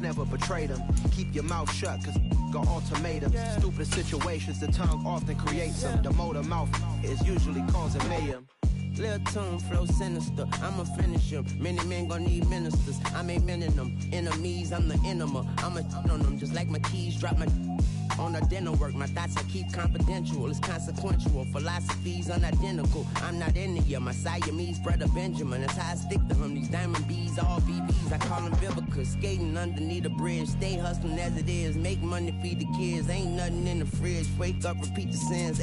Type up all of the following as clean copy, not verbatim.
Never betray them. Keep your mouth shut, cause got ultimatums. Stupid situations, the tongue often creates them. The motor mouth is usually causing mayhem. Lil' tune, flow sinister, I'ma finish him. Many men gon' need ministers, I ain't mending them. Enemies, I'm the enema, I'ma on them. Just like my keys, drop my on the dinner work. My thoughts I keep confidential, it's consequential. Philosophies unidentical, I'm not in the year. My Siamese brother Benjamin, that's how I stick to him. These diamond bees, all BBs, I call them Vivica. Skating underneath the bridge, stay hustling as it is. Make money, feed the kids, ain't nothing in the fridge. Wake up, repeat the sins,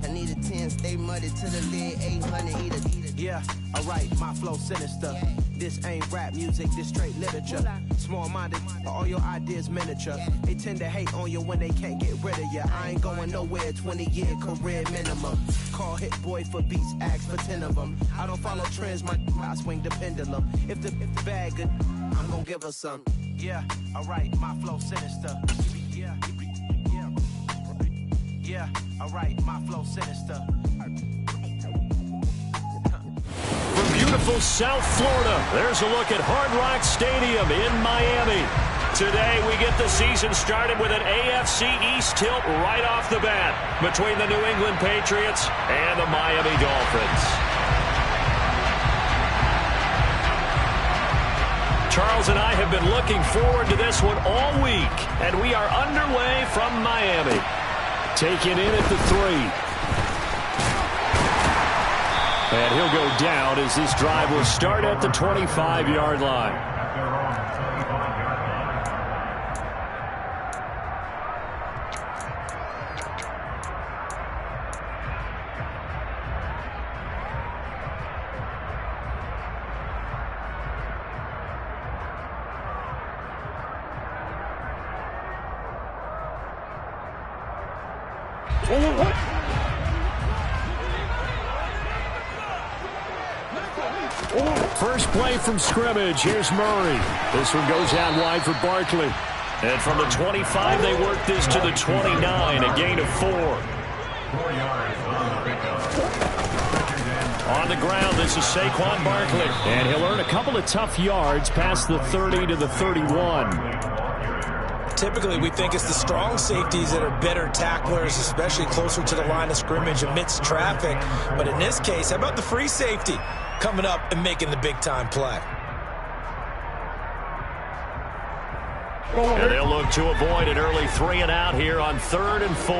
I need a 10, stay muddy to the lid, 800, eat it. Yeah, alright, my flow sinister. This ain't rap music, this straight literature. Small-minded, all your ideas miniature. They tend to hate on you when they can't get rid of you. I ain't going nowhere, 20-year career minimum. Call Hit Boy for beats, ask for 10 of them. I don't follow trends, I swing the pendulum. If the bag good, I'm gonna give her some. Yeah, alright, my flow sinister. Yeah, alright, my flow sinister. From beautiful South Florida, there's a look at Hard Rock Stadium in Miami. Today, we get the season started with an AFC East tilt right off the bat between the New England Patriots and the Miami Dolphins. Charles and I have been looking forward to this one all week, and we are underway from Miami. Taken in at the 3. And he'll go down as this drive will start at the 25-yard line. First play from scrimmage. Here's Murray. This one goes out wide for Barkley. And from the 25, they work this to the 29, a gain of 4. On the ground, this is Saquon Barkley. And he'll earn a couple of tough yards past the 30 to the 31. Typically, we think it's the strong safeties that are better tacklers, especially closer to the line of scrimmage amidst traffic. But in this case, how about the free safety coming up and making the big-time play? And they'll look to avoid an early 3 and out here on 3rd and 4.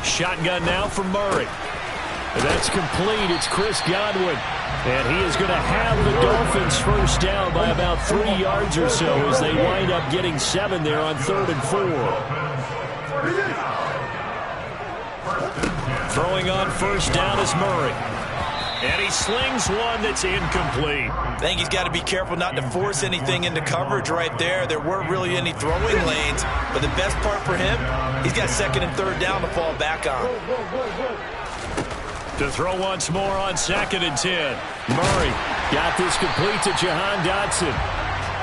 Shotgun now from Murray. And that's complete. It's Chris Godwin. And he is going to have the Dolphins first down by about 3 yards or so as they wind up getting 7 there on 3rd and 4. Throwing on first down is Murray. And he slings one that's incomplete. I think he's got to be careful not to force anything into coverage right there. There weren't really any throwing lanes. But the best part for him, he's got 2nd and 3rd down to fall back on. To throw once more on 2nd and 10. Murray got this complete to Jahan Dotson.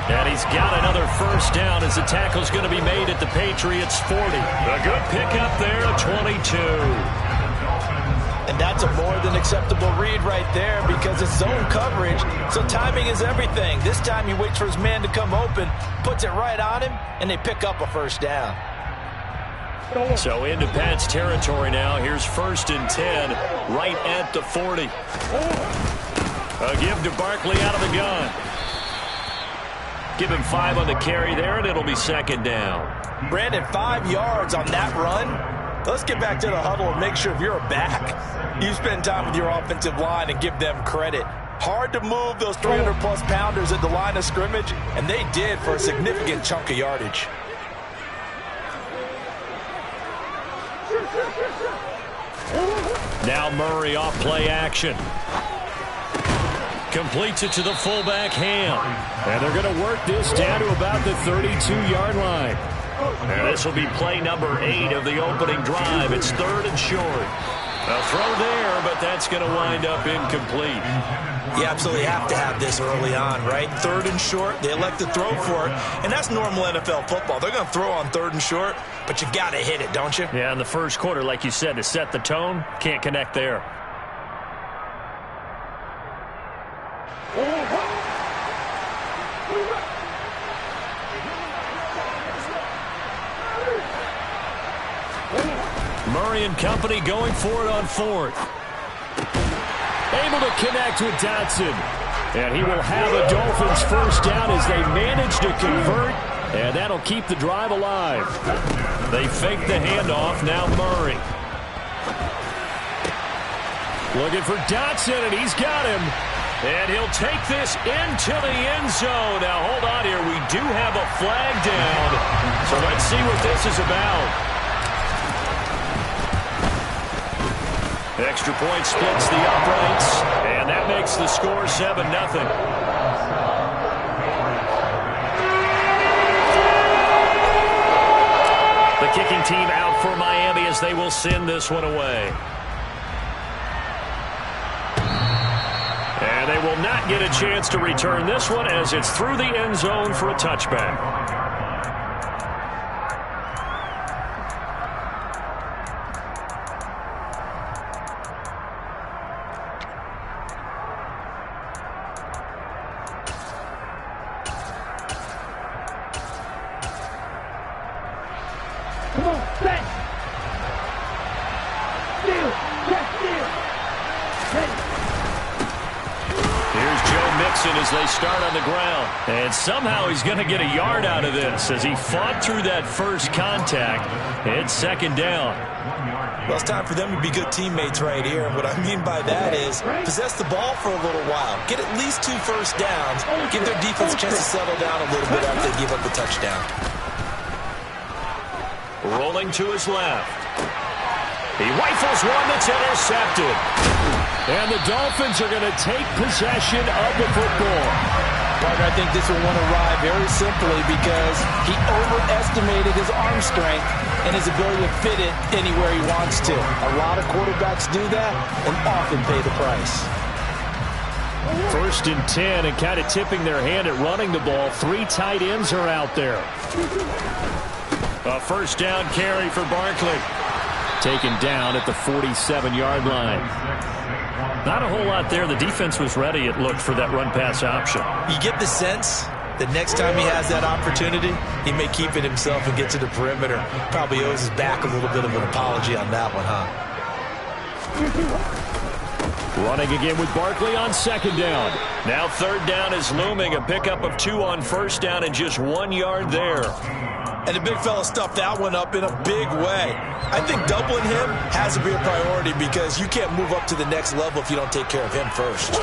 And he's got another first down as the tackle's going to be made at the Patriots' 40. A good pickup there at 22. And that's a more than acceptable read right there because it's zone coverage, so timing is everything. This time he waits for his man to come open, puts it right on him, and they pick up a first down. So into Pat's territory now. Here's 1st and 10 right at the 40. A give to Barkley out of the gun. Give him 5 on the carry there, and it'll be 2nd down. Brandon, 5 yards on that run. Let's get back to the huddle and make sure if you're a back, you spend time with your offensive line and give them credit. Hard to move those 300-plus pounders at the line of scrimmage, and they did for a significant chunk of yardage. Now Murray off play action. Completes it to the fullback Ham. And they're going to work this down to about the 32-yard line. And this will be play number 8 of the opening drive. It's 3rd and short. A throw there, but that's going to wind up incomplete. You absolutely have to have this early on, right? 3rd and short, they elect to throw for it, and that's normal NFL football. They're going to throw on 3rd and short, but you got to hit it, don't you? Yeah, in the first quarter, like you said, to set the tone, can't connect there. Murray and company going for it on fourth. Able to connect with Dotson. And he will have a Dolphins first down as they manage to convert. And that'll keep the drive alive. They fake the handoff. Now Murray. Looking for Dotson, and he's got him. And he'll take this into the end zone. Now, hold on here. We do have a flag down. So let's see what this is about. Extra point splits the uprights, and that makes the score 7-0. The kicking team out for Miami as they will send this one away. And they will not get a chance to return this one as it's through the end zone for a touchback. As they start on the ground. And somehow he's going to get a yard out of this as he fought through that first contact. It's second down. Well, it's time for them to be good teammates right here. And what I mean by that is possess the ball for a little while. Get at least 2 first downs. Give their defense a chance to settle down a little bit after they give up the touchdown. Rolling to his left. He rifles one that's intercepted. And the Dolphins are going to take possession of the football. Partner, I think this will want to ride very simply because he overestimated his arm strength and his ability to fit it anywhere he wants to. A lot of quarterbacks do that and often pay the price. First and 10 and kind of tipping their hand at running the ball. 3 tight ends are out there. A first down carry for Barkley. Taken down at the 47-yard line. Not a whole lot there. The defense was ready, it looked, for that run-pass option. You get the sense that next time he has that opportunity, he may keep it himself and get to the perimeter. Probably owes his back a little bit of an apology on that one, huh? Running again with Barkley on second down. Now third down is looming. A pickup of 2 on first down and just 1 yard there. And the big fella stuffed that one up in a big way. I think doubling him has to be a priority because you can't move up to the next level if you don't take care of him first.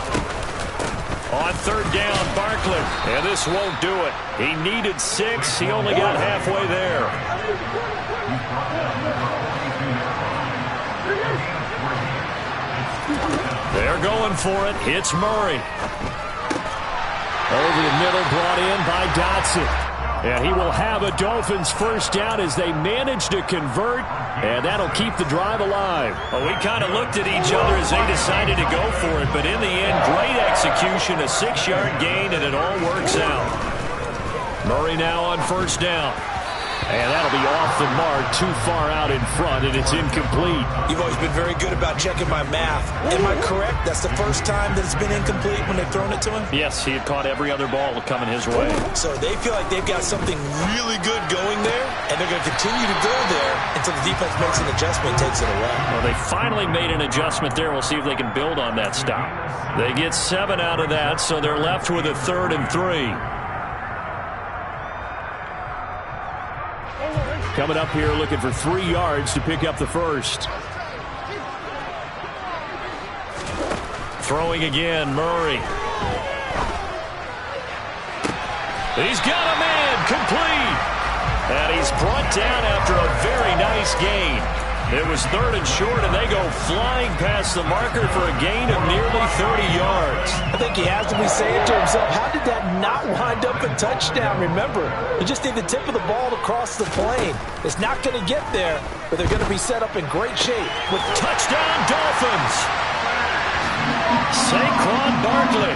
On third down, Barkley. And this won't do it. He needed 6. He only got halfway there. They're going for it. It's Murray. Over the middle, brought in by Dotson. And he will have a Dolphins first down as they manage to convert, and that'll keep the drive alive. Well, we kind of looked at each other as they decided to go for it, but in the end, great execution, a 6-yard gain, and it all works out. Murray now on first down. And that'll be off the mark, too far out in front, and it's incomplete. You've always been very good about checking my math. Am I correct? That's the first time that it's been incomplete when they've thrown it to him? Yes, he had caught every other ball coming his way. So they feel like they've got something really good going there, and they're going to continue to go there until the defense makes an adjustment and takes it away. Well, they finally made an adjustment there. We'll see if they can build on that stop. They get 7 out of that, so they're left with a 3rd and 3. Coming up here looking for 3 yards to pick up the first. Throwing again, Murray. He's got a man, complete. And he's brought down after a very nice gain. It was 3rd and short, and they go flying past the marker for a gain of nearly 30 yards. I think he has to be saying to himself, how did that not wind up a touchdown? Remember, you just need the tip of the ball to cross the plane. It's not going to get there, but they're going to be set up in great shape. With touchdown Dolphins! Saquon Barkley.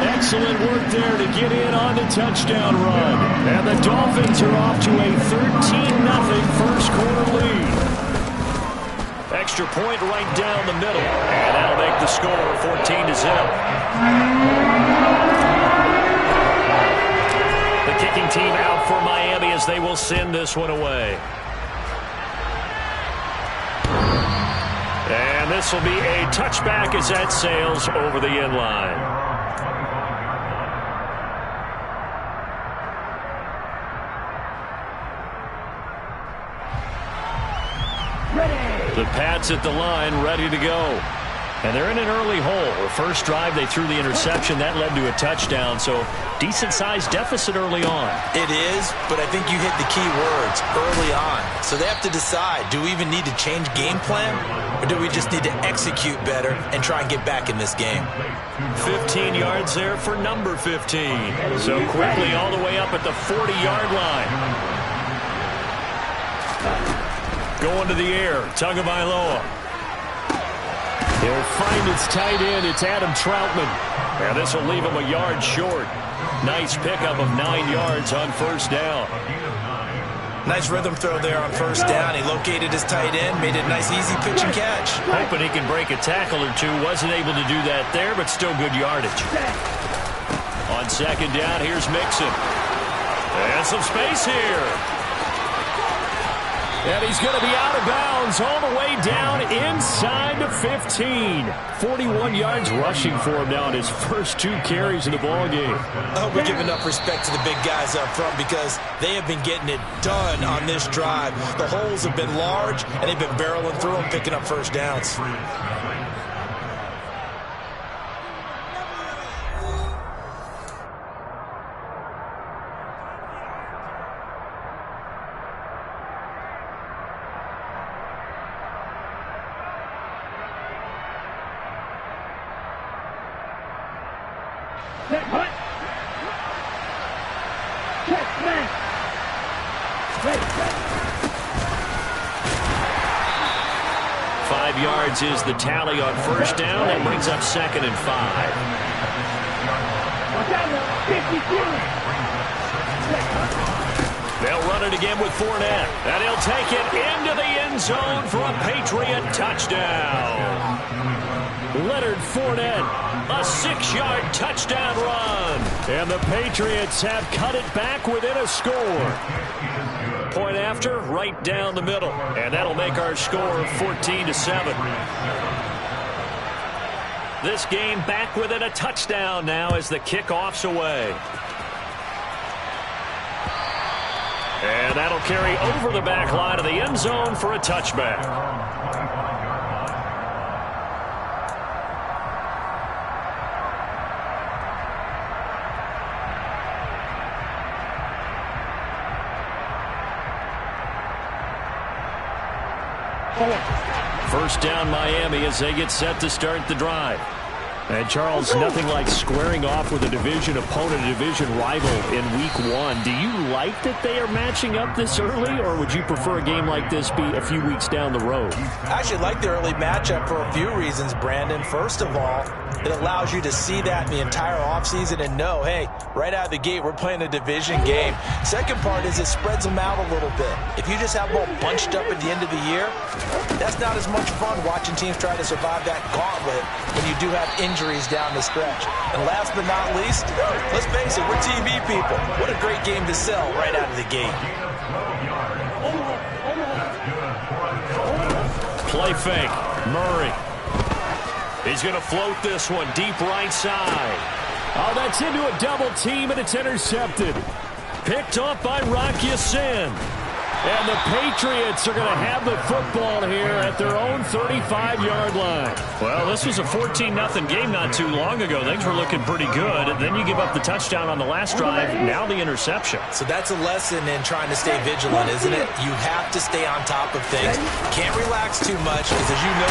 Excellent work there to get in on the touchdown run. And the Dolphins are off to a 13-0 first quarter lead. Extra point right down the middle. And that'll make the score 14-0. as they will send this one away. And this will be a touchback as that sails over the end line. The Pats at the line, ready to go. And they're in an early hole. The first drive, they threw the interception. That led to a touchdown, so decent-sized deficit early on. It is, but I think you hit the key words, early on. So they have to decide, do we even need to change game plan, or do we just need to execute better and try and get back in this game? 15 yards there for number 15. So quickly all the way up at the 40-yard line. Going to the air, Tagovailoa. He'll find its tight end. It's Adam Troutman. And this will leave him a yard short. Nice pickup of 9 yards on first down. Nice rhythm throw there on first down. He located his tight end, made it a nice easy pitch and catch. Hoping he can break a tackle or two. Wasn't able to do that there, but still good yardage. On second down, here's Mixon. And some space here. And he's going to be out of bounds all the way down inside the 15. 41 yards rushing for him now in his first 2 carries in the ballgame. I hope we give enough respect to the big guys up front because they have been getting it done on this drive. The holes have been large, and they've been barreling through them, picking up first downs. Is the tally on first down. That brings up 2nd and 5. They'll run it again with Fournette. And he'll take it into the end zone for a Patriot touchdown. Leonard Fournette, a 6-yard touchdown run. And the Patriots have cut it back within a score. Point after, right down the middle. And that'll make our score 14-7. This game back within a touchdown now as the kickoff's away. And that'll carry over the back line of the end zone for a touchback. First down Miami as they get set to start the drive. And Charles, nothing like squaring off with a division opponent, a division rival in week 1. Do you like that they are matching up this early, or would you prefer a game like this be a few weeks down the road? I actually like the early matchup for a few reasons, Brandon. First of all, it allows you to see that in the entire offseason and know, hey, right out of the gate, we're playing a division game. Second part is it spreads them out a little bit. If you just have them all bunched up at the end of the year, that's not as much fun watching teams try to survive that gauntlet when you do have injuries down the stretch. And last but not least, let's face it, we're TV people. What a great game to sell right out of the gate. Play fake. Murray. He's going to float this one deep right side. Oh, that's into a double team, and it's intercepted. Picked off by Rock Ya-Sin. And the Patriots are going to have the football here at their own 35-yard line. Well, this was a 14-0 game not too long ago. Things were looking pretty good. And then you give up the touchdown on the last drive, now the interception. So that's a lesson in trying to stay vigilant, isn't it? You have to stay on top of things. Can't relax too much because, as you know,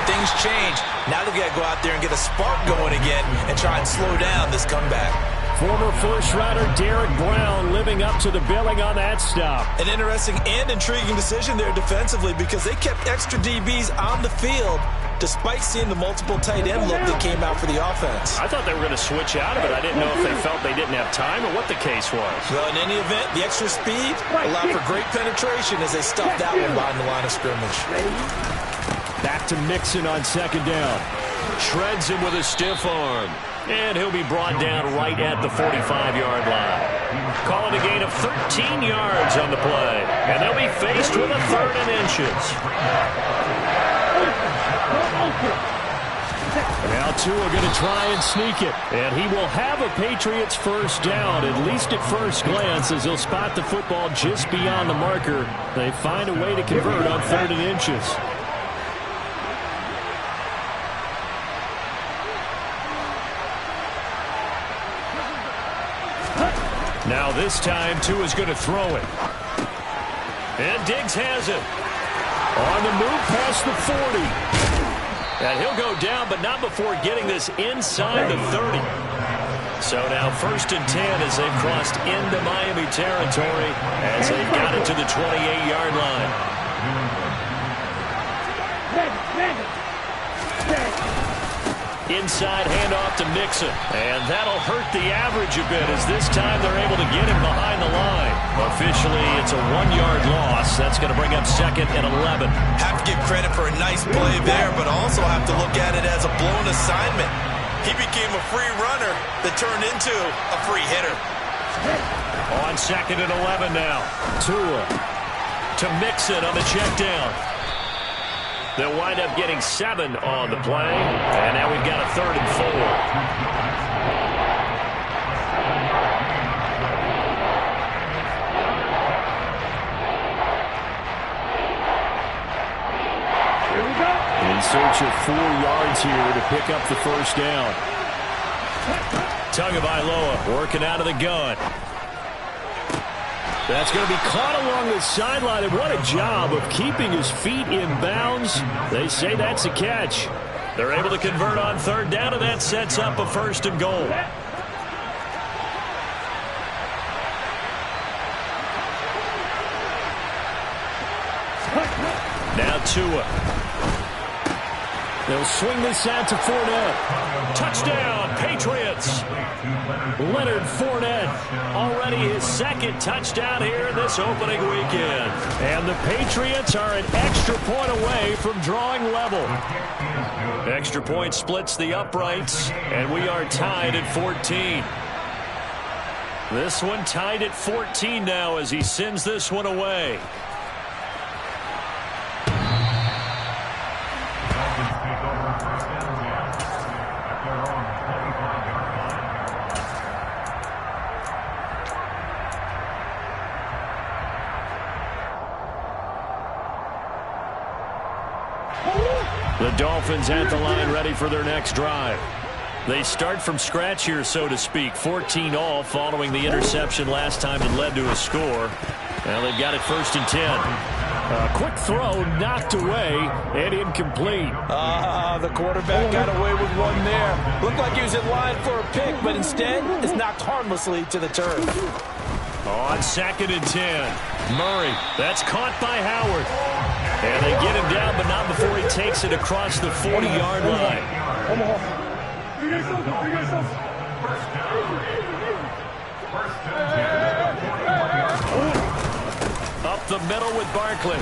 things change. Now they've got to go out there and get a spark going again and try and slow down this comeback. Former first-rounder Derek Brown living up to the billing on that stop. An interesting and intriguing decision there defensively because they kept extra DBs on the field despite seeing the multiple tight end look that came out for the offense. I thought they were going to switch out of it. I didn't know if they felt they didn't have time or what the case was. Well, in any event, the extra speed allowed for great penetration as they stuffed that one behind the line of scrimmage. Back to Mixon on second down. Shreds him with a stiff arm. And he'll be brought down right at the 45-yard line. Calling a gain of 13 yards on the play. And they'll be faced with a 3rd and inches. Now Tua going to try and sneak it. And he will have a Patriots first down, at least at first glance, as he'll spot the football just beyond the marker. They find a way to convert on 3rd and inches. Now this time, Tua's going to throw it. And Diggs has it. On the move past the 40. And he'll go down, but not before getting this inside the 30. So now 1st and 10 as they've crossed into Miami territory as they've got it to the 28-yard line. Inside handoff to Mixon. And that'll hurt the average a bit as this time they're able to get him behind the line. Officially, it's a 1-yard loss. That's going to bring up 2nd and 11. Have to give credit for a nice play there, but also have to look at it as a blown assignment. He became a free runner that turned into a free hitter. On 2nd and 11 now. Tua to Mixon on the check down. They'll wind up getting 7 on the play. And now we've got a 3rd and 4. In search of 4 yards here to pick up the first down. Tagovailoa working out of the gun. That's going to be caught along the sideline, and what a job of keeping his feet in bounds. They say that's a catch. They're able to convert on 3rd down, and that sets up a 1st and goal. Now Tua. They'll swing this out to Fournette. Touchdown, Patriots. Leonard Fournette, already his 2nd touchdown here this opening weekend. And the Patriots are an extra point away from drawing level. Extra point splits the uprights, and we are tied at 14. This one tied at 14 now as he sends this one away. The Dolphins at the line ready for their next drive. They start from scratch here, so to speak. 14 all following the interception last time that led to a score. Now they've got it 1st and 10. A quick throw knocked away and incomplete. The quarterback got away with one there. Looked like he was in line for a pick, but instead is knocked harmlessly to the turf. On 2nd and 10. Murray, that's caught by Howard. And they get him down, but not before he takes it across the 40-yard line. Up the middle with Barkley.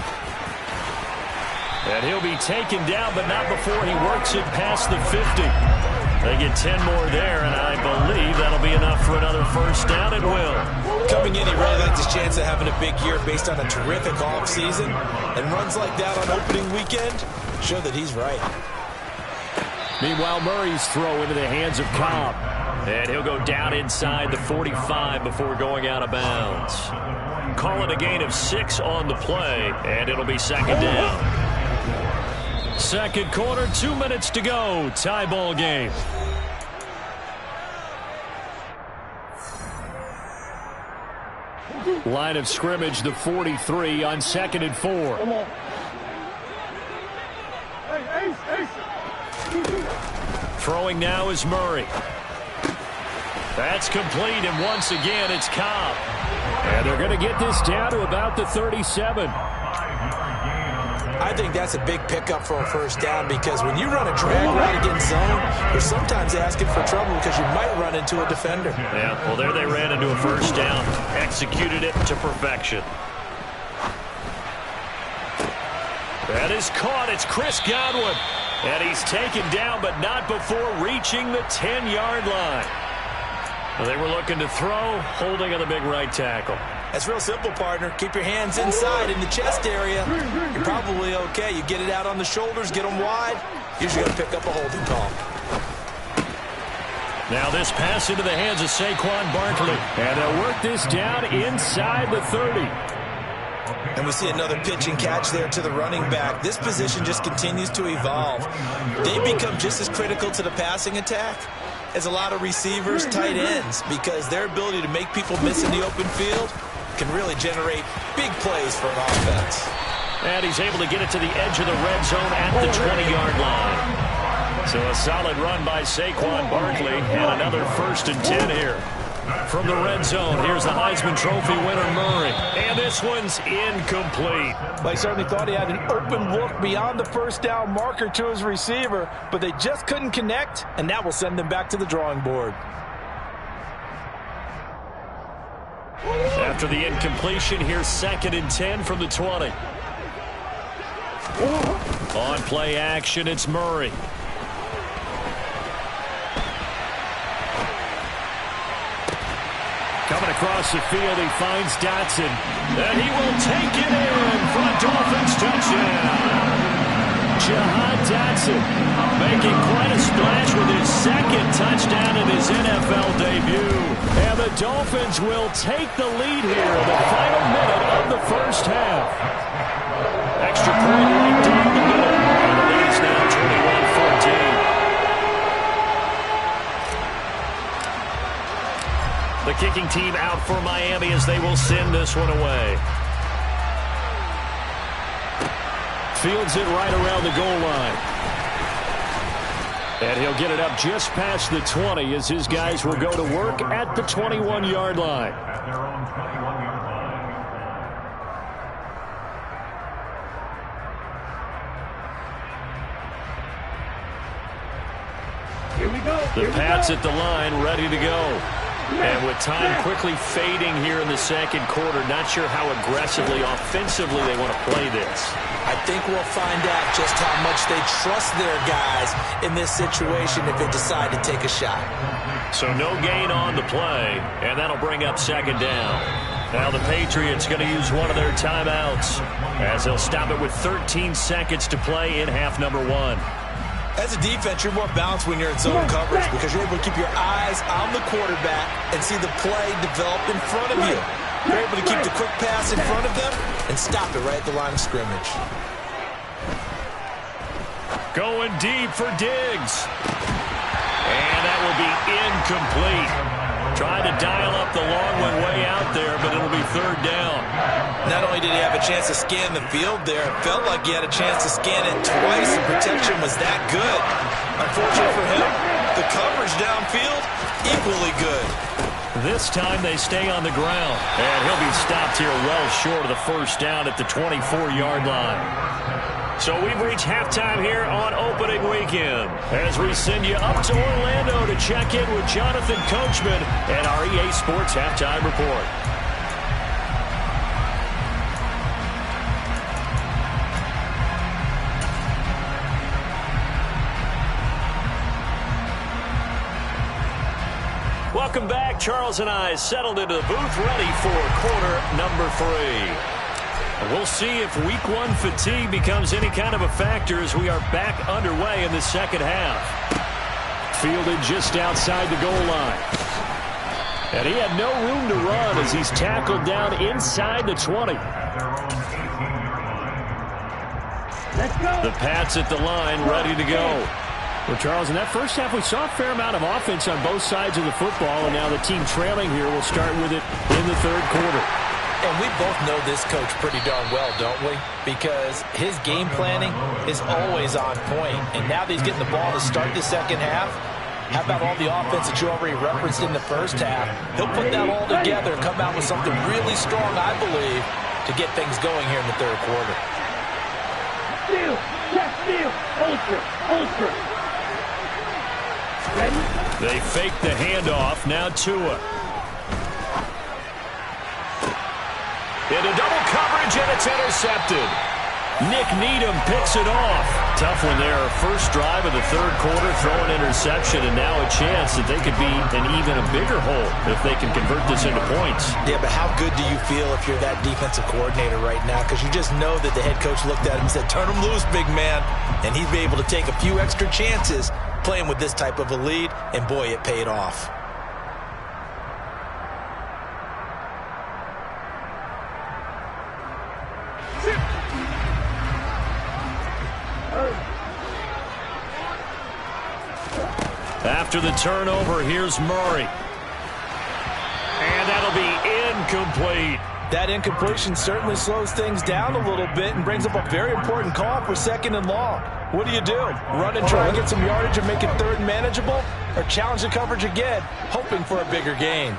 And he'll be taken down, but not before he works it past the 50. They get 10 more there, and I believe that'll be enough for another first down. It will. Coming in, he really likes his chance of having a big year based on a terrific offseason. And runs like that on opening weekend show that he's right. Meanwhile, Murray's throw into the hands of Cobb. And he'll go down inside the 45 before going out of bounds. Call it a gain of 6 on the play, and it'll be 2nd down. 2nd quarter, 2 minutes to go. Tie ball game. Line of scrimmage, the 43 on 2nd and 4. Throwing now is Murray. That's complete, and once again it's Cobb. And they're going to get this down to about the 37. I think that's a big pickup for a first down because when you run a drag route against zone, you're sometimes asking for trouble because you might run into a defender. Yeah, well, there they ran into a first down. Executed it to perfection. That is caught. It's Chris Godwin. And he's taken down, but not before reaching the 10-yard line. Well, they were looking to throw, holding on the big right tackle. That's real simple, partner. Keep your hands inside in the chest area. You're probably okay. You get it out on the shoulders, get them wide. Usually going to pick up a holding call. Now this pass into the hands of Saquon Barkley. And they'll work this down inside the 30. And we see another pitch and catch there to the running back. This position just continues to evolve. They become just as critical to the passing attack as a lot of receivers, tight ends, because their ability to make people miss in the open field can really generate big plays for an offense. And he's able to get it to the edge of the red zone at the 20-yard line. So a solid run by Saquon Barkley and another 1st and 10 here. From the red zone, here's the Heisman Trophy winner, Murray. And this one's incomplete. Well, he certainly thought he had an open look beyond the first down marker to his receiver, but they just couldn't connect, and that will send them back to the drawing board. After the incompletion, here's 2nd and 10 from the 20. On play action, it's Murray. Coming across the field, he finds Dotson. And he will take it in for a Dolphins touchdown. Jahan Dotson making quite a splash with his 2nd touchdown in his NFL debut. And the Dolphins will take the lead here in the final minute of the first half. Extra point right down the middle. And the lead's now 21-14. The kicking team out for Miami as they will send this one away. Fields it right around the goal line. And he'll get it up just past the 20 as his guys will go to work at the 21-yard line. Here we go. The Pats at the line, ready to go. And with time quickly fading here in the second quarter, not sure how aggressively, offensively they want to play this. I think we'll find out just how much they trust their guys in this situation if they decide to take a shot. So no gain on the play, and that'll bring up 2nd down. Now the Patriots going to use one of their timeouts as they'll stop it with 13 seconds to play in half number 1. As a defense, you're more balanced when you're in zone coverage because you're able to keep your eyes on the quarterback and see the play develop in front of you. You're able to keep the quick pass in front of them and stop it right at the line of scrimmage. Going deep for Diggs. And that will be incomplete. Trying to dial up the long one way out there, but it'll be 3rd down. Not only did he have a chance to scan the field there, it felt like he had a chance to scan it twice. The protection was that good. Unfortunately for him, the coverage downfield, equally good. This time they stay on the ground. And he'll be stopped here well short of the 1st down at the 24-yard line. So we've reached halftime here on opening weekend as we send you up to Orlando to check in with Jonathan Coachman and our EA Sports Halftime Report. Welcome back. Charles and I settled into the booth ready for quarter number 3. We'll see if week 1 fatigue becomes any kind of a factor as we are back underway in the second half. Fielded just outside the goal line. And he had no room to run as he's tackled down inside the 20. Let's go. The Pats at the line, ready to go. Well, Charles, in that first half, we saw a fair amount of offense on both sides of the football, and now the team trailing here will start with it in the 3rd quarter. And we both know this coach pretty darn well, don't we? Because his game planning is always on point. And now that he's getting the ball to start the second half, how about all the offense that you already referenced in the first half? He'll put that all together and come out with something really strong, I believe, to get things going here in the 3rd quarter. Steal, check, steal, ultra, ultra. Ready? They fake the handoff. Now Tua. Into double coverage, and it's intercepted. Nick Needham picks it off. Tough one there. First drive of the third quarter, throw an interception, and now a chance that they could be in even a bigger hole if they can convert this into points. Yeah, but how good do you feel if you're that defensive coordinator right now? Because you just know that the head coach looked at him and said, turn him loose, big man. And he'd be able to take a few extra chances playing with this type of a lead, and boy, it paid off. After the turnover, here's Murray. And that'll be incomplete. That incompletion certainly slows things down a little bit and brings up a very important call for 2nd and long. What do? Run and try and get some yardage and make it third and manageable? Or challenge the coverage again, hoping for a bigger gain?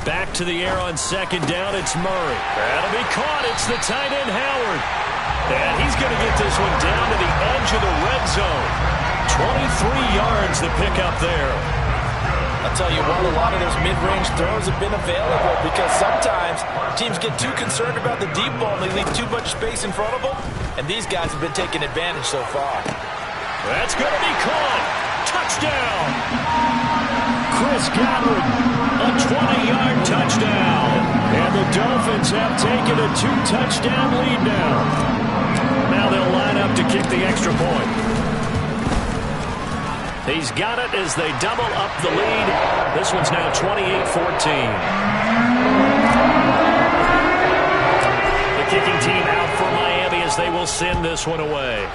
Back to the air on 2nd down, it's Murray. That'll be caught. It's the tight end, Howard. And he's going to get this one down to the edge of the red zone. 23 yards to pick up there. I'll tell you what, a lot of those mid-range throws have been available because sometimes teams get too concerned about the deep ball and they leave too much space in front of them, and these guys have been taking advantage so far. That's going to be caught. Touchdown. Chris Godwin, a 20-yard touchdown. And the Dolphins have taken a 2-touchdown lead now. Now they'll line up to kick the extra point. He's got it as they double up the lead. This one's now 28-14. The kicking team out for Miami as they will send this one away.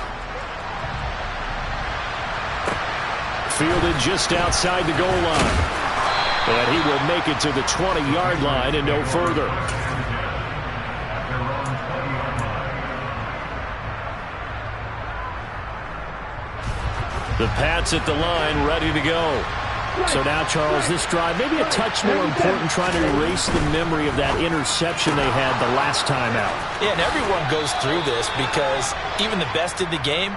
Fielded just outside the goal line. And he will make it to the 20-yard line and no further. The Pats at the line, ready to go. So now, Charles, this drive, maybe a touch more important, trying to erase the memory of that interception they had the last time out. Yeah, and everyone goes through this because even the best in the game,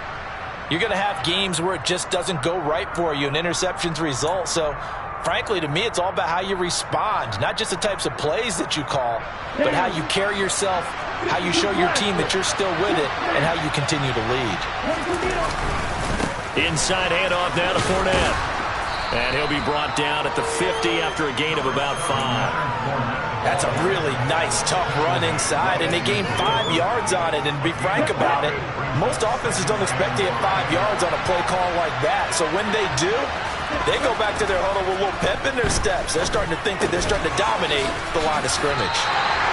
you're going to have games where it just doesn't go right for you, and interceptions result. So, frankly, to me, it's all about how you respond, not just the types of plays that you call, but how you carry yourself, how you show your team that you're still with it, and how you continue to lead. Inside handoff now to Fournette. And he'll be brought down at the 50 after a gain of about 5. That's a really nice, tough run inside, and they gained 5 yards on it. And to be frank about it, most offenses don't expect to get 5 yards on a play call like that. So when they do, they go back to their huddle with a little pep in their steps. They're starting to think that they're starting to dominate the line of scrimmage.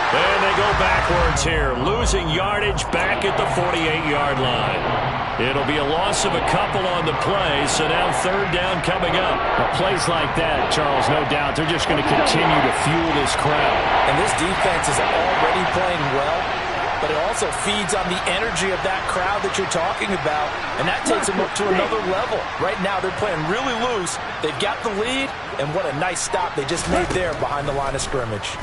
And they go backwards here, losing yardage back at the 48-yard line. It'll be a loss of a couple on the play, so now 3rd down coming up. Well, plays like that, Charles, no doubt, they're just going to continue to fuel this crowd. And this defense is already playing well, but it also feeds on the energy of that crowd that you're talking about, and that takes them up to another level. Right now, they're playing really loose. They've got the lead, and what a nice stop they just made there behind the line of scrimmage.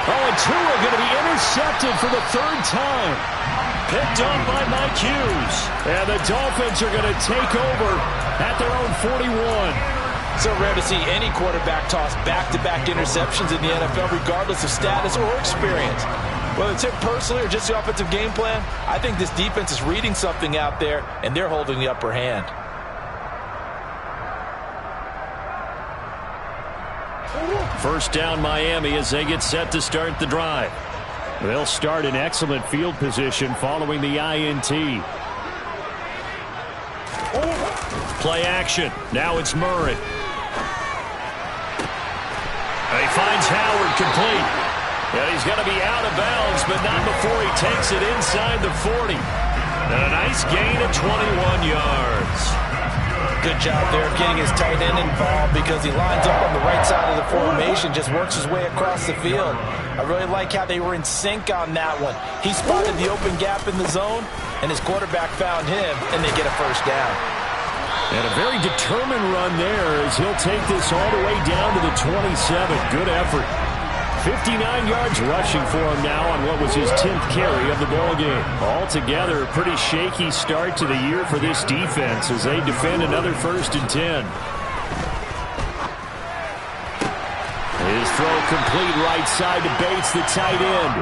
Oh, and Tua going to be intercepted for the 3rd time. Picked up by Mike Hughes. And the Dolphins are going to take over at their own 41. So rare to see any quarterback toss back-to-back interceptions in the NFL, regardless of status or experience. Whether it's him personally or just the offensive game plan, I think this defense is reading something out there, and they're holding the upper hand. First down, Miami, as they get set to start the drive. They'll start in excellent field position following the INT. Play action. Now it's Murray. And he finds Howard complete. And he's going to be out of bounds, but not before he takes it inside the 40. And a nice gain of 21 yards. Good job there of getting his tight end involved because he lines up on the right side of the formation, just works his way across the field. I really like how they were in sync on that one. He spotted the open gap in the zone, and his quarterback found him, and they get a first down. And a very determined run there as he'll take this all the way down to the 27. Good effort. 59 yards rushing for him now on what was his 10th carry of the ballgame. Altogether, a pretty shaky start to the year for this defense as they defend another 1st and 10. His throw complete right side to Bates, the tight end.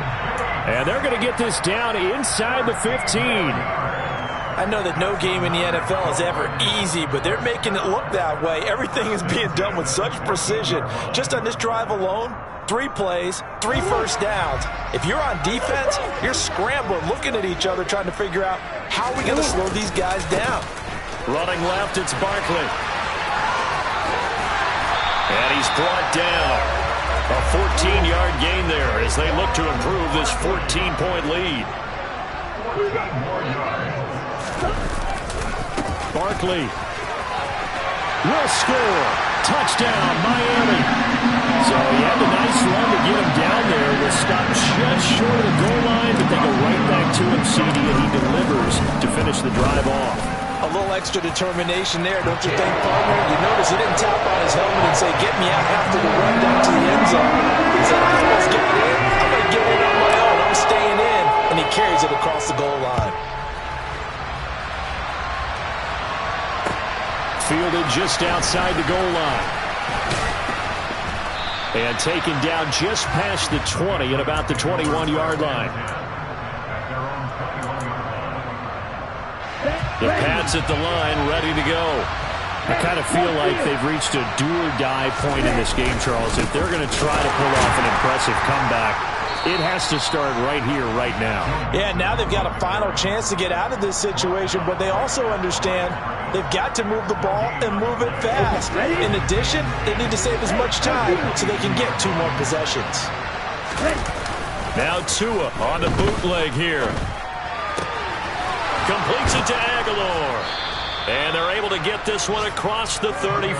And they're going to get this down inside the 15. I know that no game in the NFL is ever easy, but they're making it look that way. Everything is being done with such precision. Just on this drive alone, 3 plays, 3 first downs. If you're on defense, you're scrambling, looking at each other, trying to figure out how are we going to slow these guys down. Running left, it's Barkley. And he's brought down. A 14-yard gain there as they look to improve this 14-point lead. Barkley will score. Touchdown, Miami. So he had a nice run to get him down there. Was stopped just short of the goal line, but they go right back to him, CD, and he delivers to finish the drive off. A little extra determination there, don't you think, partner? You notice he didn't tap on his helmet and say, get me out after the run down to the end zone. He said, I almost got in. I'm going to get in on my own. I'm staying in. And he carries it across the goal line. Fielded just outside the goal line. And taken down just past the 20 at about the 21-yard line. The Pats at the line, ready to go. I kind of feel like they've reached a do-or-die point in this game, Charles. If they're going to try to pull off an impressive comeback, it has to start right here, right now. Yeah, now they've got a final chance to get out of this situation, but they also understand they've got to move the ball and move it fast. In addition, they need to save as much time so they can get 2 more possessions. Now Tua on the bootleg here. Completes it to Aguilar. And they're able to get this one across the 35.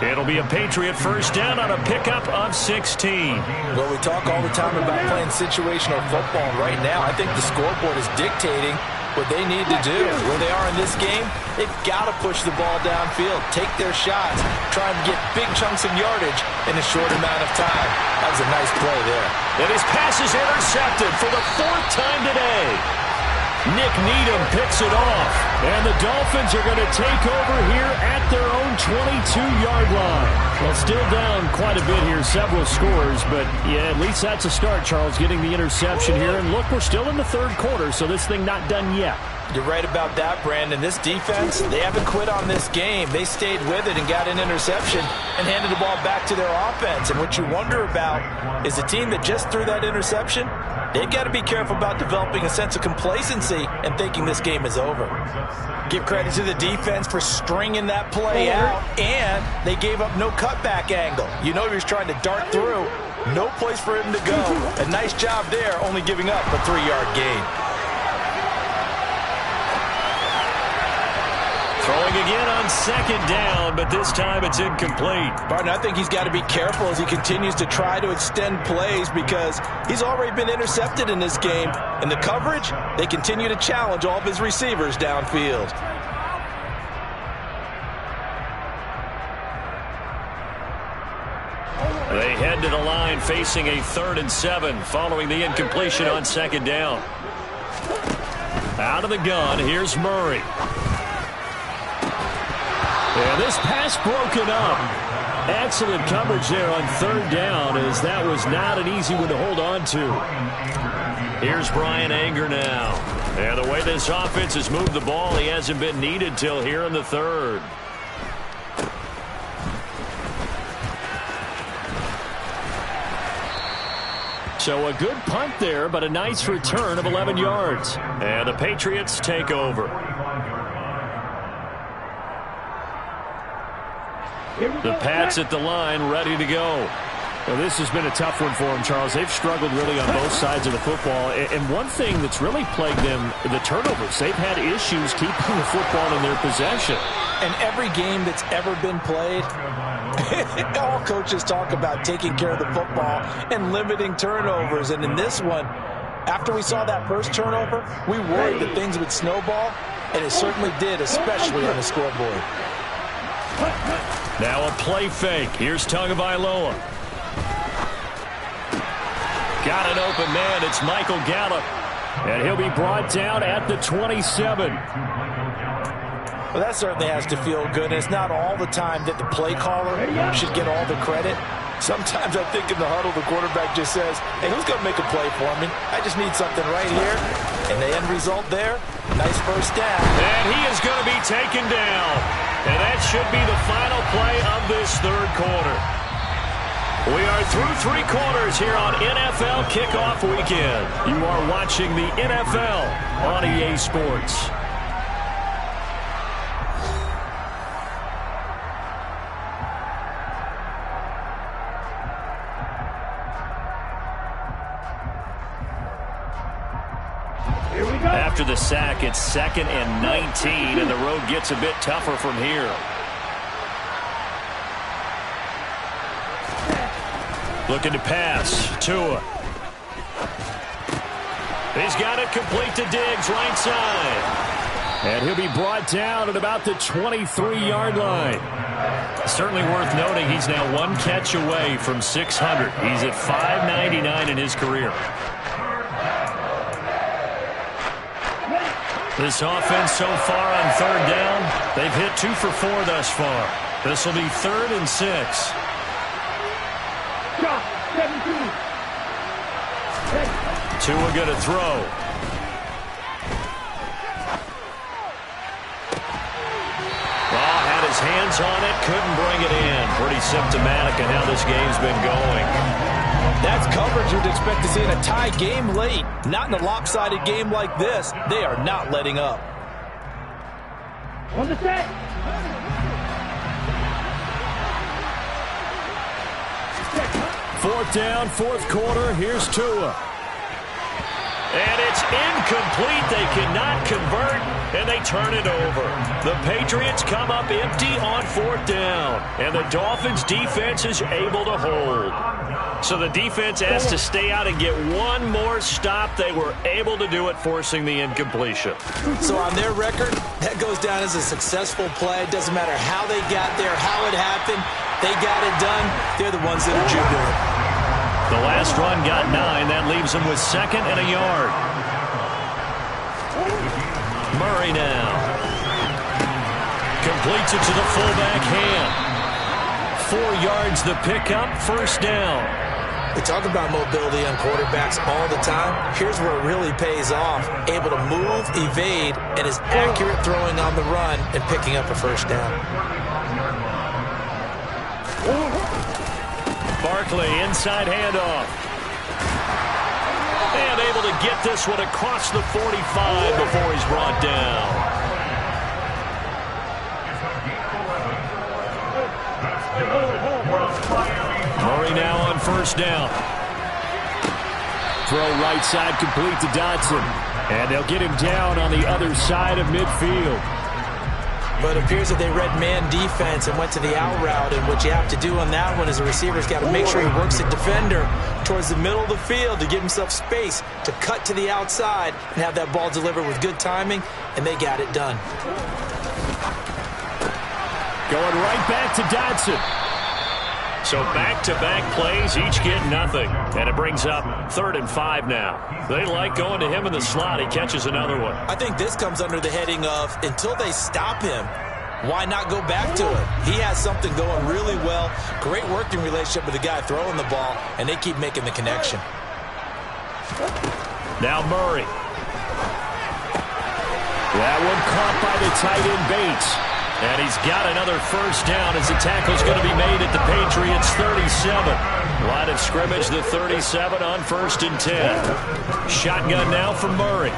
It'll be a Patriot first down on a pickup of 16. Well, we talk all the time about playing situational football. Right now, I think the scoreboard is dictating what they need to do. Where they are in this game, they've got to push the ball downfield, take their shots, try and get big chunks of yardage in a short amount of time. That was a nice play there. And his pass is intercepted for the 4th time today. Nick Needham picks it off, and the Dolphins are going to take over here at their own 22-yard line. Well, still down quite a bit here, several scores, but yeah, at least that's a start, Charles, getting the interception here. And look, we're still in the 3rd quarter, so this thing not done yet. You're right about that, Brandon. This defense, they haven't quit on this game. They stayed with it and got an interception and handed the ball back to their offense. And what you wonder about is a team that just threw that interception, they've got to be careful about developing a sense of complacency and thinking this game is over. Give credit to the defense for stringing that play out, and they gave up no cutback angle. You know he was trying to dart through. No place for him to go. A nice job there, only giving up a 3-yard gain. Throwing again on 2nd down, but this time it's incomplete. Barton, I think he's got to be careful as he continues to try to extend plays because he's already been intercepted in this game. And the coverage, they continue to challenge all of his receivers downfield. They head to the line facing a 3rd and 7 following the incompletion on 2nd down. Out of the gun, here's Murray. And this pass broken up. Excellent coverage there on 3rd down, as that was not an easy one to hold on to. Here's Brian Anger now. And the way this offense has moved the ball, he hasn't been needed till here in the 3rd. So a good punt there, but a nice return of 11 yards. And the Patriots take over. The Pats at the line, ready to go. Well, this has been a tough one for them, Charles. They've struggled really on both sides of the football. And one thing that's really plagued them, the turnovers. They've had issues keeping the football in their possession. And every game that's ever been played, all coaches talk about taking care of the football and limiting turnovers. And in this one, after we saw that first turnover, we worried that things would snowball, and it certainly did, especially on the scoreboard. Now a play fake. Here's Tagovailoa. Got an open man. It's Michael Gallup. And he'll be brought down at the 27. Well, that certainly has to feel good. And it's not all the time that the play caller should get all the credit. Sometimes I think in the huddle, the quarterback just says, hey, who's going to make a play for me? I just need something right here. And the end result there, nice first down. And he is going to be taken down. And that should be the final play of this third quarter. We are through 3 quarters here on NFL Kickoff Weekend. You are watching the NFL on EA Sports. After the sack, it's 2nd and 19, and the road gets a bit tougher from here. Looking to pass. Tua. He's got it complete to Diggs, right side. And he'll be brought down at about the 23-yard line. Certainly worth noting he's now 1 catch away from 600. He's at 599 in his career. This offense so far on 3rd down, they've hit 2 for 4 thus far. This will be 3rd and 6. Tua going to throw. Oh, had his hands on it, couldn't bring it in. Pretty symptomatic of how this game's been going. That's coverage you'd expect to see in a tie game late. Not in a lopsided game like this. They are not letting up. On the set. Fourth down, 4th quarter. Here's Tua. And it's incomplete. They cannot convert, and they turn it over. The Patriots come up empty on 4th down, and the Dolphins' defense is able to hold. So the defense has to stay out and get 1 more stop. They were able to do it, forcing the incompletion. So on their record, that goes down as a successful play. It doesn't matter how they got there, how it happened. They got it done. They're the ones that are jubilant. The last run got 9. That leaves them with 2nd and a yard. Murray now. Completes it to the fullback hand. 4 yards the pickup, 1st down. We talk about mobility on quarterbacks all the time. Here's where it really pays off. Able to move, evade, and is accurate throwing on the run and picking up a 1st down. Barkley, inside handoff. And able to get this one across the 45 before he's brought down. Murray now on 1st down. Throw right side complete to Dodson. And they'll get him down on the other side of midfield. But it appears that they read man defense and went to the out route. And what you have to do on that one is the receiver's got to make sure he works the defender towards the middle of the field to give himself space to cut to the outside and have that ball delivered with good timing, and they got it done. Going right back to Dodson. So back-to-back plays, each get nothing. And it brings up 3rd and 5 now. They like going to him in the slot. He catches another one. I think this comes under the heading of, until they stop him, why not go back to it? He has something going really well. Great working relationship with the guy throwing the ball, and they keep making the connection. Now Murray. That one caught by the tight end Bates. And he's got another 1st down as the tackle's going to be made at the Patriots' 37. Line of scrimmage, the 37 on 1st and 10. Shotgun now for Murray.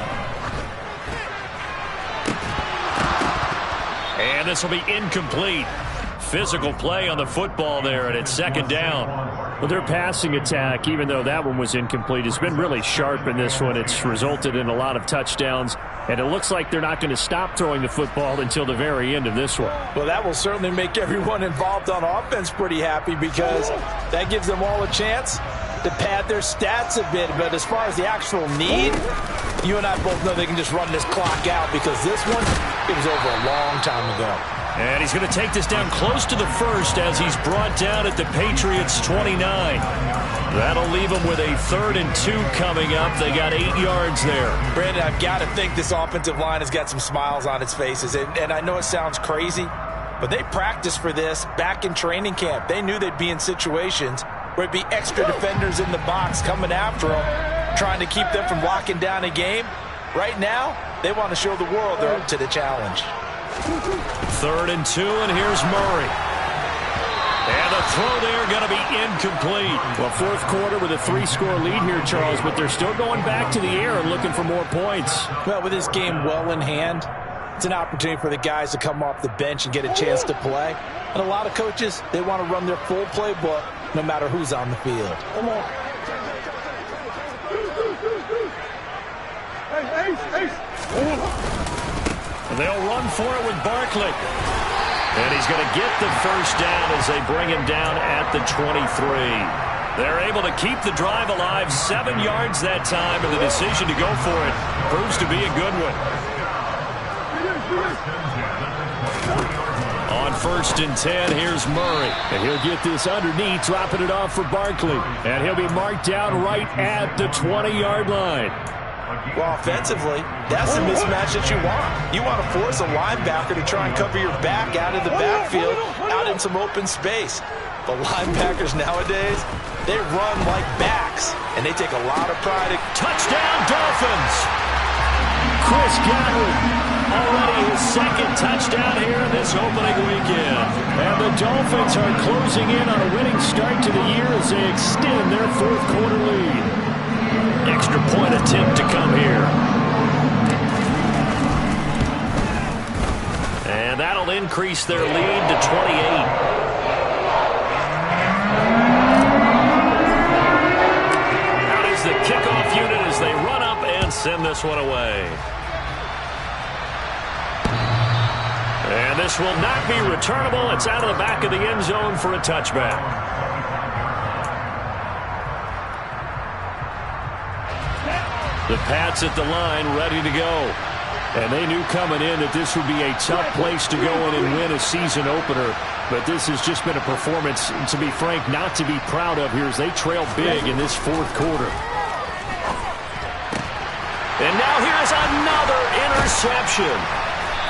And this will be incomplete. Physical play on the football there, and it's 2nd down. Well, their passing attack, even though that one was incomplete, has been really sharp in this one. It's resulted in a lot of touchdowns, and it looks like they're not going to stop throwing the football until the very end of this one. Well, that will certainly make everyone involved on offense pretty happy because that gives them all a chance to pad their stats a bit. But as far as the actual need, you and I both know they can just run this clock out because this one, it was over a long time ago. And he's going to take this down close to the 1st as he's brought down at the Patriots' 29. That'll leave them with a 3rd and 2 coming up. They got 8 yards there. Brandon, I've got to think this offensive line has got some smiles on its faces. And I know it sounds crazy, but they practiced for this back in training camp. They knew they'd be in situations where it'd be extra defenders in the box coming after them, trying to keep them from locking down a game. Right now, they want to show the world they're up to the challenge. 3rd and 2, and here's Murray. And the throw there going to be incomplete. Well, 4th quarter with a 3-score lead here, Charles, but they're still going back to the air and looking for more points. Well, with this game well in hand, it's an opportunity for the guys to come off the bench and get a chance to play. And a lot of coaches, they want to run their full playbook no matter who's on the field. Come on. And they'll run for it with Barkley. And he's going to get the first down as they bring him down at the 23. They're able to keep the drive alive, 7 yards that time, and the decision to go for it proves to be a good one. On 1st and 10, here's Murray. And he'll get this underneath, dropping it off for Barkley. And he'll be marked down right at the 20-yard line. Well, offensively, that's the mismatch that you want. You want to force a linebacker to try and cover your back out of the backfield, out in some open space. But linebackers nowadays, they run like backs, and they take a lot of pride. Touchdown, Dolphins! Chris Godwin, already his 2nd touchdown here in this opening weekend. And the Dolphins are closing in on a winning start to the year as they extend their 4th quarter lead. Extra point attempt to come here. And that'll increase their lead to 28. Out is the kickoff unit as they run up and send this one away. And this will not be returnable. It's out of the back of the end zone for a touchback. The Pats at the line, ready to go. And they knew coming in that this would be a tough place to go in and win a season opener. But this has just been a performance, to be frank, not to be proud of here as they trail big in this 4th quarter. And now here's another interception.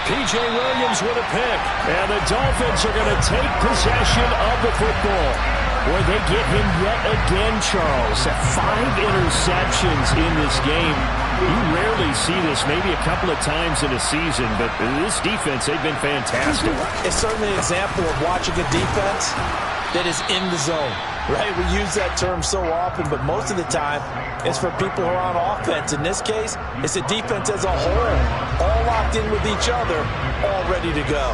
P.J. Williams with a pick. And the Dolphins are going to take possession of the football. Boy, they get him yet again, Charles. 5 interceptions in this game. You rarely see this, maybe a couple of times in a season, but this defense, they've been fantastic. It's certainly an example of watching a defense that is in the zone, right? We use that term so often, but most of the time, it's for people who are on offense. In this case, it's a defense as a whole, all locked in with each other, all ready to go.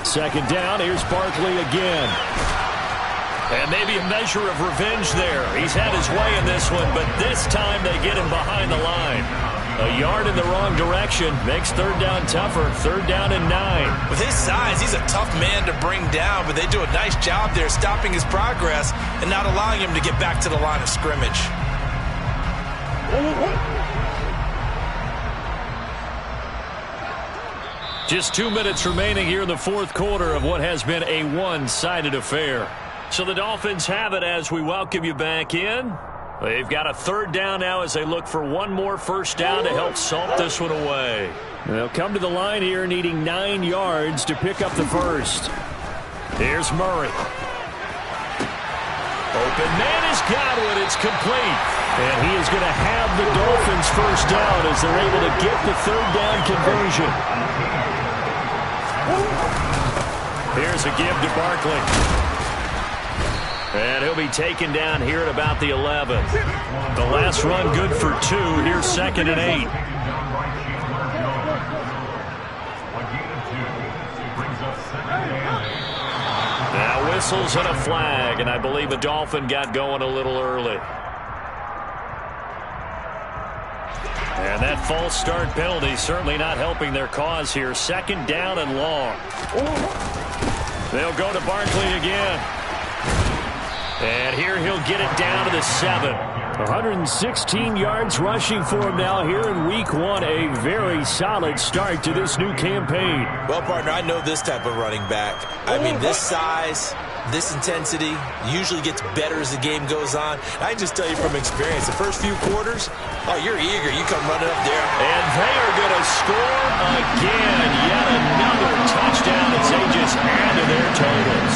2nd down, here's Barkley again. And maybe a measure of revenge there. He's had his way in this one, but this time they get him behind the line. A yard in the wrong direction makes 3rd down tougher. 3rd down and 9. With his size, he's a tough man to bring down, but they do a nice job there stopping his progress and not allowing him to get back to the line of scrimmage. Just 2 minutes remaining here in the 4th quarter of what has been a one-sided affair. So the Dolphins have it as we welcome you back in. They've got a 3rd down now as they look for one more first down to help salt this one away. They'll come to the line here needing 9 yards to pick up the first. Here's Murray. Open man is Godwin. It's complete. And he is going to have the Dolphins first down as they're able to get the 3rd down conversion. Here's a give to Barkley. And he'll be taken down here at about the 11. The last run good for 2. Here's 2nd and 8. Now whistles and a flag, and I believe a Dolphin got going a little early. And that false start penalty certainly not helping their cause here. 2nd down and long. They'll go to Barkley again. And here he'll get it down to the 7. 116 yards rushing for him now here in week 1. A very solid start to this new campaign. Well, partner, I know this type of running back. I mean, this size, this intensity usually gets better as the game goes on. I can just tell you from experience, the first few quarters, oh, you're eager. You come running up there. And they are going to score again. Yet another touchdown as they just add to their totals.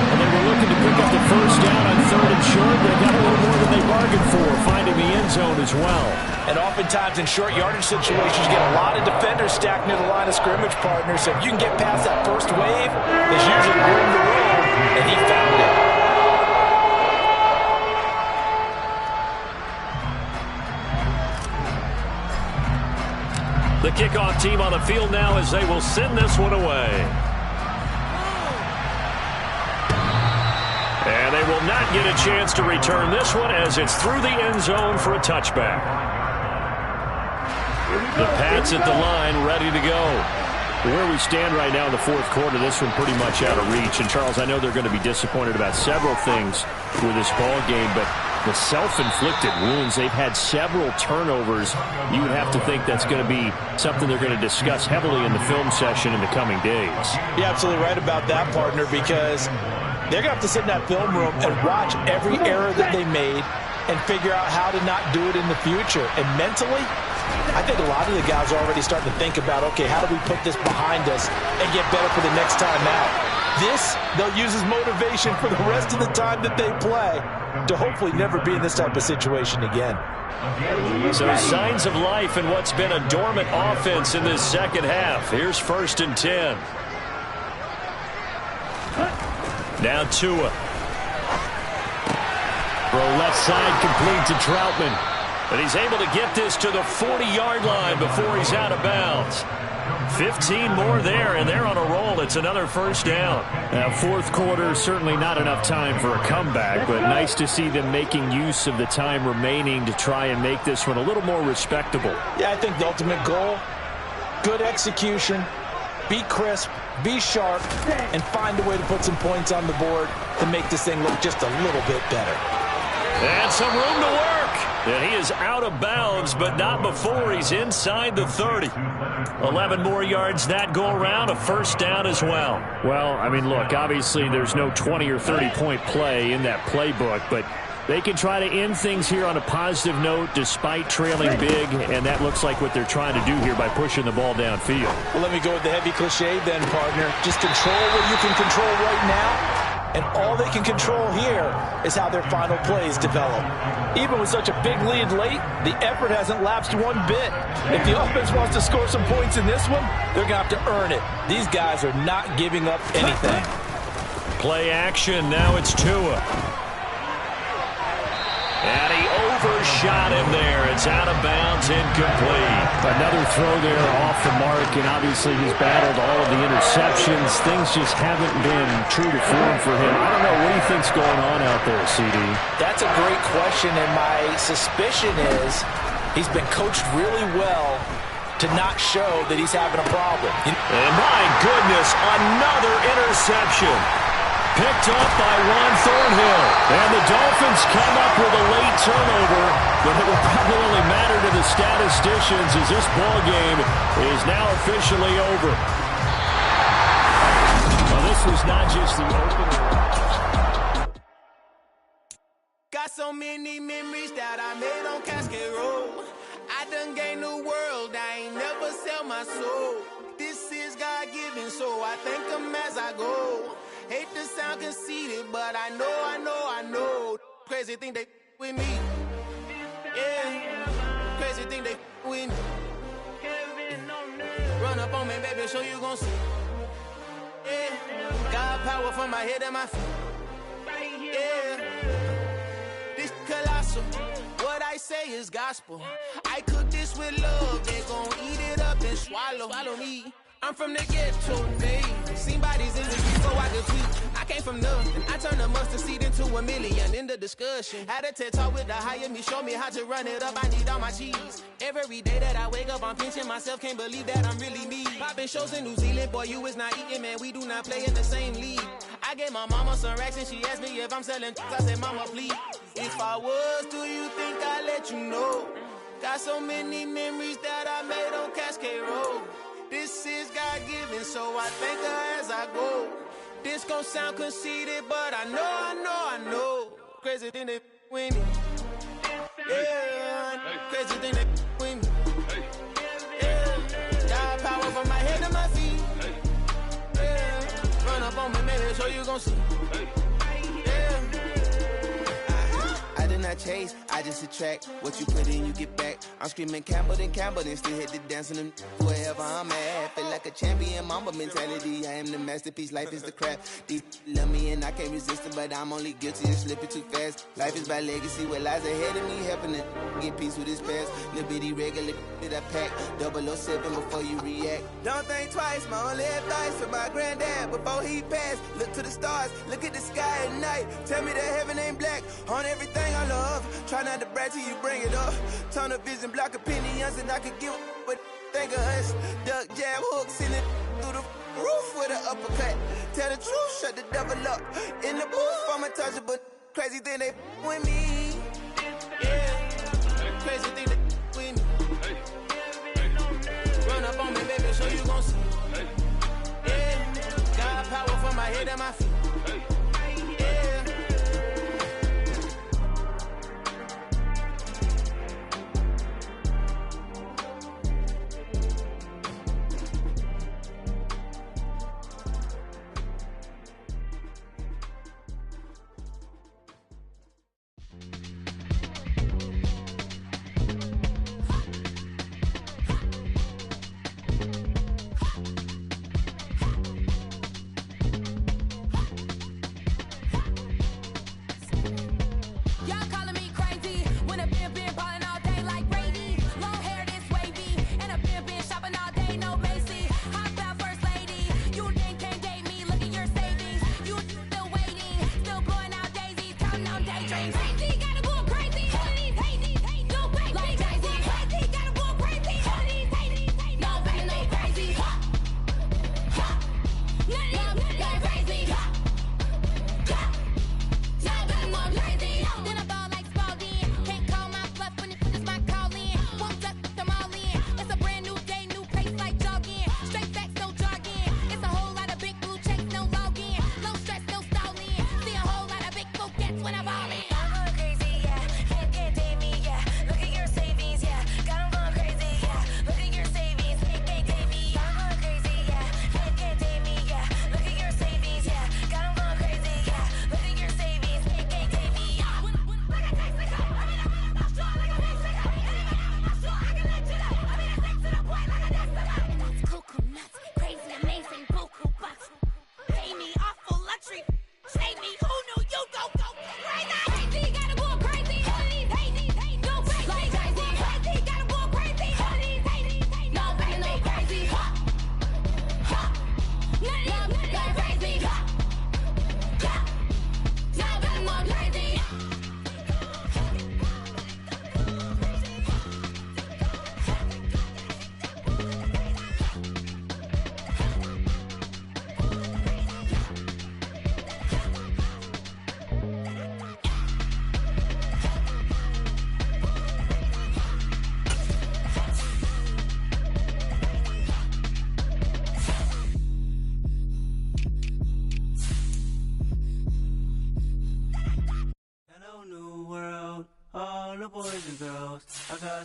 And they were looking to pick up the first down on 3rd and short. They got a little more than they bargained for, finding the end zone as well. And oftentimes in short yardage situations, you get a lot of defenders stacked near the line of scrimmage, partners. So if you can get past that first wave, there's usually room to roll, and he found it. The kickoff team on the field now as they will send this one away. And they will not get a chance to return this one as it's through the end zone for a touchback. The Pats at the line, ready to go. Where we stand right now in the 4th quarter, this one pretty much out of reach. And, Charles, I know they're going to be disappointed about several things with this ball game, but the self-inflicted wounds, they've had several turnovers. You would have to think that's going to be something they're going to discuss heavily in the film session in the coming days. You're absolutely right about that, partner, because they're going to have to sit in that film room and watch every error that they made and figure out how to not do it in the future. And mentally, I think a lot of the guys are already starting to think about, okay, how do we put this behind us and get better for the next time out? This, they'll use as motivation for the rest of the time that they play to hopefully never be in this type of situation again. So signs of life in what's been a dormant offense in this second half. Here's 1st and 10. Now Tua. Throw left side complete to Troutman. But he's able to get this to the 40-yard line before he's out of bounds. 15 more there, and they're on a roll. It's another first down. Now, 4th quarter, certainly not enough time for a comeback, but nice to see them making use of the time remaining to try and make this one a little more respectable. Yeah, I think the ultimate goal, good execution, be crisp, be sharp, and find a way to put some points on the board to make this thing look just a little bit better. And some room to work. And he is out of bounds, but not before he's inside the 30. 11 more yards that go around, a first down as well. Well, I mean, look, obviously there's no 20 or 30-point play in that playbook, but they can try to end things here on a positive note despite trailing big, and that looks like what they're trying to do here by pushing the ball downfield. Well, let me go with the heavy cliche then, partner. Just control what you can control right now. And all they can control here is how their final plays develop. Even with such a big lead late, the effort hasn't lapsed one bit. If the offense wants to score some points in this one, they're going to have to earn it. These guys are not giving up anything. Play action. Now it's Tua. And he overshot him there. It's out of bounds, incomplete. Another throw there off the mark, and obviously he's battled all of the interceptions. Things just haven't been true to form for him. I don't know. What do you think's going on out there, CD? That's a great question, and my suspicion is he's been coached really well to not show that he's having a problem. And my goodness, another interception. Picked up by Juan Thornhill. And the Dolphins come up with a late turnover, but it will probably only matter to the statisticians as this ball game is now officially over. Well, this was not just the opener. Got so many memories that I made on Cascade Road. I done gained the world, I ain't never sell my soul. This is God-given, so I thank him as I go. Hate to sound conceited, but I know. Crazy thing they with me. Yeah. Crazy thing they with me. Run up on me, baby, show you gon' see. Yeah. God power from my head and my feet. Yeah. This colossal. What I say is gospel. I cook this with love. They gon' eat it up and swallow me. I'm from the ghetto, babe. Seen bodies in the street so I could tweet. I came from nothing. I turned a mustard seed into a million in the discussion. Had a TED talk with the higher me, show me how to run it up. I need all my cheese. Every day that I wake up, I'm pinching myself. Can't believe that I'm really me. Popping shows in New Zealand, boy, you is not eating, man. We do not play in the same league. I gave my mama some racks and she asked me if I'm selling. I said, mama, please. If I was, do you think I'd let you know? Got so many memories that I made on Cascade Road. This is God-given, so I thank her as I go. This gon' sound conceited, but I know. Crazy thing they with me. Yeah, crazy thing they with me. Yeah, got power from my head to my feet. Yeah, run up on me, maybe, so you gon' see. Yeah. I do not chase, I just attract. What you put in, you get back. I'm screaming Campbell, then still hit the dance and them wherever I'm at. Feel like a champion, mamba mentality. I am the masterpiece, life is the crap. Deep love me and I can't resist it, but I'm only guilty of slipping too fast. Life is by legacy, what lies ahead of me, helping to get peace with his past. Little bitty regular that I pack, 007 before you react. Don't think twice, my only advice for my granddad before he passed. Look to the stars, look at the sky at night. Tell me that heaven ain't black on everything I love. Try not to brag till you bring it up. Tunnel vision, block opinions, and I could give what think of us. Duck jab hooks in it through the roof with an uppercut. Tell the truth, shut the devil up. In the booth, I'm untouchable. Crazy thing they with me. Yeah, crazy thing they with me. Run up on me, baby, so you gon' see. Yeah, got power from my head and my feet. Yeah.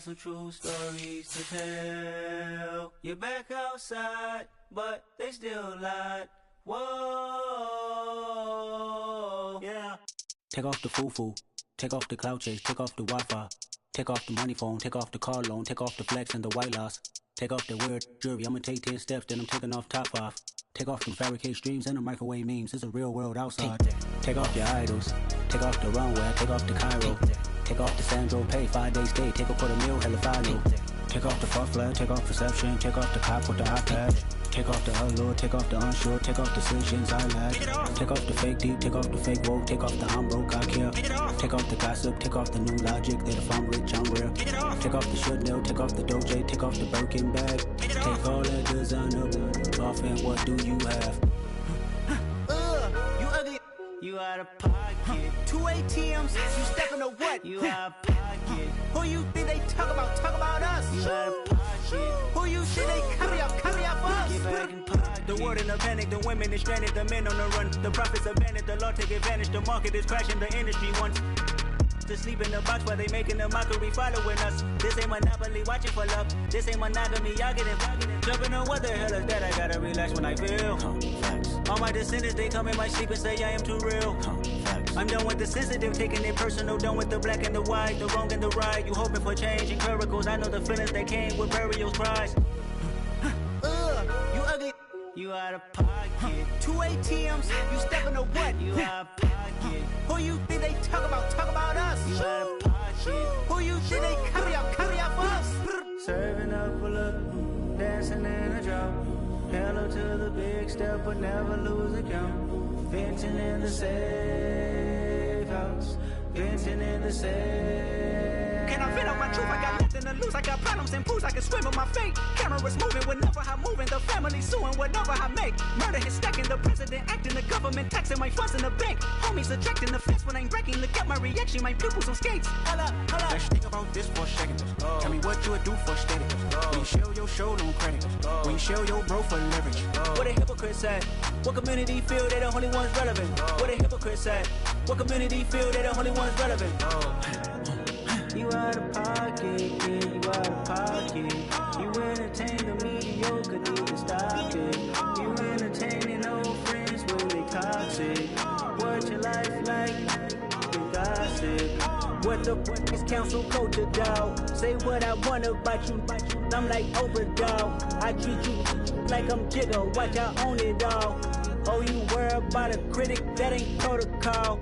Some true stories to tell. You're back outside, but they still lied. Whoa, yeah. Take off the foo-foo, take off the cloud chase, take off the Wi-Fi, take off the money phone, take off the car loan, take off the flex and the white loss, take off the weird jewelry. I'ma take 10 steps, then I'm taking off top 5. Take off them fabricate streams and the microwave memes. It's a real world outside. Take off your idols, take off the runway, take off the Cairo. Take off the Sandro pay, 5-day stay, take a quarter meal, hella final. Take off the far flag, take off perception, take off the cop with the iPad. Take off the allure, take off the unsure, take off decisions I lack. Take off the fake deep, take off the fake woke, take off the I'm broke, I care. Take off the gossip, take off the new logic, that if I'm rich, I'm rare. Take off the Chanel, take off the Doja, take off the Birkin bag. Take all that designer off and what do you have? You ugly. You out of pocket. 2 ATMs, you stepping to what? You out of pocket. Who you think they talk about? Talk about us. You out of pocket. Who you think they copy up us? Get back in pocket. The world in a panic. The women is stranded, the men on the run. The profits abandoned, the law take advantage. The market is crashing, the industry wants to sleep in the box while they making a mockery following us. This ain't Monopoly, watching for love. This ain't monogamy, y'all getting jumping on what the hell is that? I gotta relax when I feel. All my descendants, they come in my sleep and say I am too real. I'm done with the sensitive, taking it personal. Done with the black and the white, the wrong and the right. You hoping for change and miracles. I know the feelings that came with burials, cries. You ugly. You out of pocket. 2 ATMs, you stepping to what? You out of pocket. Who you think they talk about? Talk about us. You out of pocket. Who you think they carry out for us? Serving up a look, dancing in a drop. Hello to the big step, but never lose a count. Venting in the safe house. Venting in the safe. Can I vent out my truth? I got nothing to lose. I got problems and proofs. I can swim with my fate. Cameras moving whenever I'm moving. The family suing whatever I make. Murder is stacking. The president acting. The government taxing my funds in the bank. Homies subtracting the fence when I'm breaking. Look at my reaction. My pupils on skates. Hold up. Let's think about this for a second. Tell me what you would do for steady. When you show your show no credit. When you show your bro for leverage. What a hypocrite said. What community feel they the only ones relevant? What a hypocrite said. What community feel they the only ones relevant? You out of pocket, yeah, you out of pocket. You entertain the mediocre, need to stop it. You entertaining old friends when they toxic. What your life like? The gossip. What the fuck is council culture, dog? Say what I want about you. I'm like overdog. I treat you like I'm Jigga. Watch I own it all. Oh, you worry about a critic? That ain't protocol.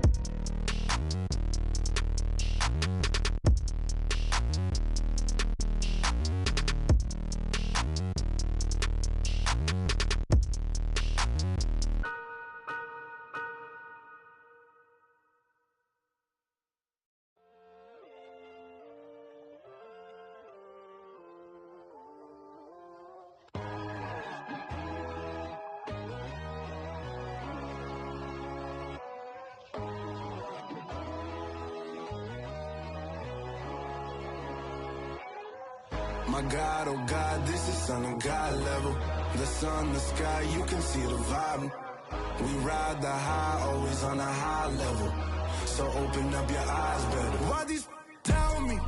My God, oh God, this is son of God level. The sun, the sky, you can see the vibe. We ride the high, always on a high level. So open up your eyes better. Why these tell me?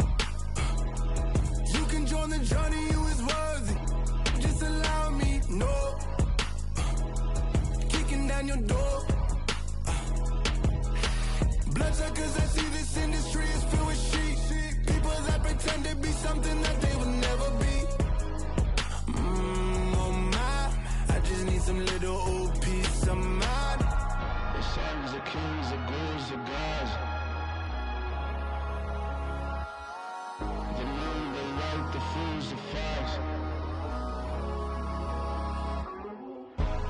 You can join the journey, you is worthy. Just allow me, no. Kicking down your door. Bloodsuckers, I see this industry is filled with sheep. People that pretend to be something that they will never be. Oh my, I just need some little old peace of mind. The sons are kings, the ghouls, the gods. The moon, the light, the fools, the facts.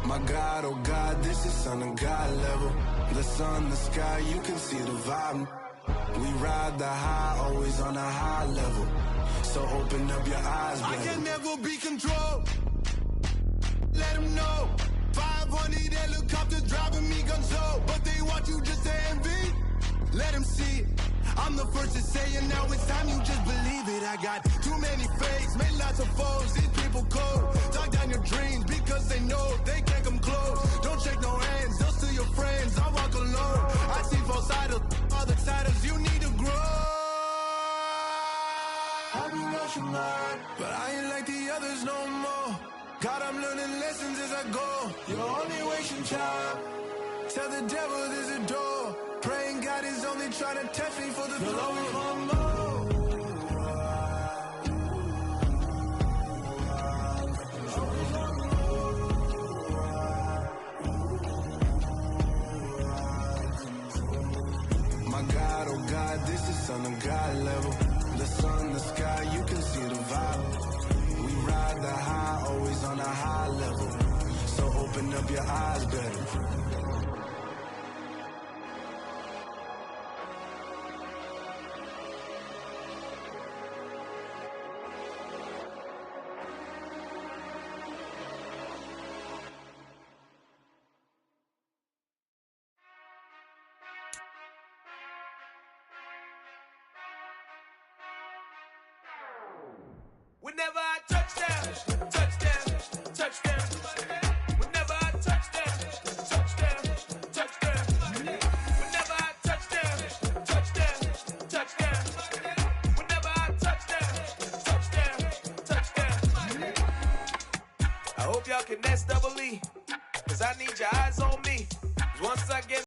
My God, oh God, this is son of God level. The sun, the sky, you can see the vibe. We ride the high, always on a high level. So open up your eyes, baby. I can never be controlled. Let them know. 500 helicopters driving me gonzo. But they want you just to envy. Let them see it. I'm the first to say it, now it's time you just believe it. I got too many fakes, made lots of foes. These people cold. Talk down your dreams because they know they can't come close. Don't shake no hands, they'll steal your friends. I walk alone. I see false idols, other siders, you need to grow. I've been rushing hard, but I ain't like the others no more. God, I'm learning lessons as I go. You're only wasting time. Tell the devil there's a door. Praying God is only trying to test me for the glory. My God, oh God, this is son of God level. The sun, the sky, you can see the vibe. We ride the high, always on a high level. So open up your eyes better. Whenever I touch down, touch down, touch down. Whenever I and that's double